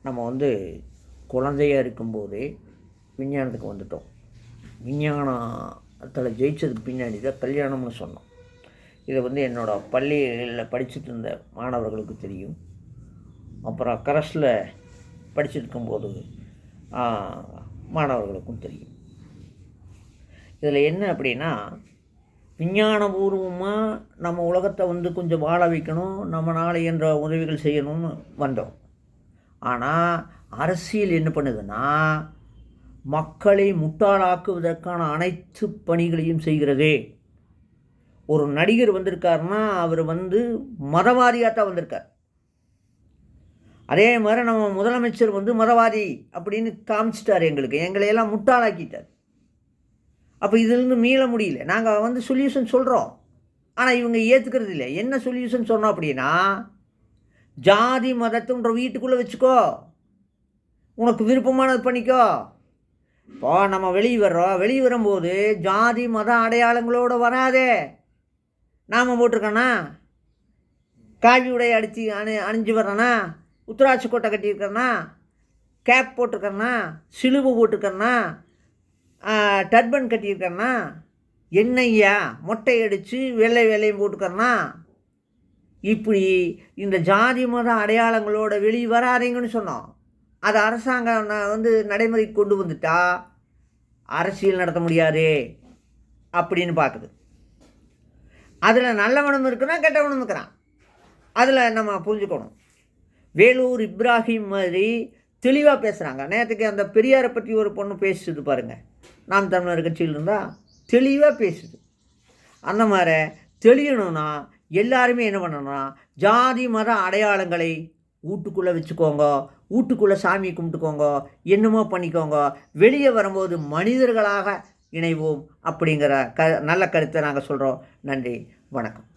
நம்ம வந்து குழந்தையாக இருக்கும்போதே விஞ்ஞானத்துக்கு வந்துட்டோம். விஞ்ஞானத்தில் ஜெயித்ததுக்கு பின்னாடி தான் கல்யாணம்னு சொன்னோம். இதை வந்து என்னோடய பள்ளியில் படிச்சுட்டு இருந்த மாணவர்களுக்கு தெரியும். அப்புறம் கரஸில் படிச்சுருக்கும்போது மாணவர்களுக்கும் தெரியும். இதில் என்ன அப்படின்னா, விஞ்ஞானபூர்வமாக நம்ம உலகத்தை வந்து கொஞ்சம் வாழ வைக்கணும், நம்ம நாளை என்ற உதவிகள் செய்யணும்னு வந்தோம். ஆனால் அரசியல் என்ன பண்ணுதுன்னா, மக்களை முட்டாளாக்குவதற்கான அனைத்து பணிகளையும் செய்கிறது. ஒரு நடிகர் வந்திருக்காருன்னா அவர் வந்து மதவாதியாக தான் வந்திருக்கார். அதே மாதிரி நம்ம முதலமைச்சர் வந்து மதவாதி அப்படின்னு காமிச்சிட்டார். எங்களையெல்லாம் முட்டாளாக்கிட்டார். அப்போ இதிலிருந்து மீள முடியல. நாங்கள் வந்து சொல்யூஷன் சொல்கிறோம், ஆனால் இவங்க ஏற்றுக்கிறது இல்லை. என்ன சொல்யூஷன் சொன்னோம் அப்படின்னா, ஜாதி மதத்துன்ற வீட்டுக்குள்ளே வச்சுக்கோ, உனக்கு விருப்பமானது பண்ணிக்கோ. இப்போ நம்ம வெளியே வரும்போது ஜாதி மத அடையாளங்களோடு வராதே. நாம் போட்டிருக்கோன்னா, காவி உடை அணிஞ்சு வர்றேன்னா, உத்தராட்சி கோட்டை கட்டியிருக்கிறேன்னா, கேப் போட்டிருக்கேன்னா, சிலுவை போட்டிருக்கேன்னா, டர்பன் கட்டியிருக்கேன்னா, என்னையா மொட்டை அடித்து வெள்ளையும் போட்டுக்கிறேன்னா, இப்படி இந்த ஜாதி மத அடையாளங்களோட வெளியே வராதீங்கன்னு சொன்னோம். அது அரசாங்கம் வந்து நடைமுறைக்கு கொண்டு வந்துட்டா அரசியல் நடத்த முடியாது அப்படின்னு பார்க்குது. அதில் நல்லவனும் இருக்குன்னா கெட்டவனும் இருக்கிறான். அதில் நம்ம புரிஞ்சுக்கணும். வேலூர் இப்ராஹிம் மாதிரி தெளிவாக பேசுகிறாங்க. நேற்றுக்கு அந்த பெரியாரை பற்றி ஒரு பொண்ணு பேசுது பாருங்கள், நாம் தமிழர் கட்சியில் இருந்தால் தெளிவாக பேசுது. அந்த மாதிரி தெளியணும்னா எல்லாருமே என்ன பண்ணணும்னா, ஜாதி மத அடையாளங்களை வீட்டுக்குள்ளே வச்சுக்கோங்க, வீட்டுக்குள்ளே சாமி கும்பிட்டுக்கோங்க, என்னமோ பண்ணிக்கோங்க. வெளியே வரும்போது மனிதர்களாக இணைவோம் அப்படிங்கிற நல்ல கருத்தை நாங்கள் சொல்கிறோம். நன்றி, வணக்கம்.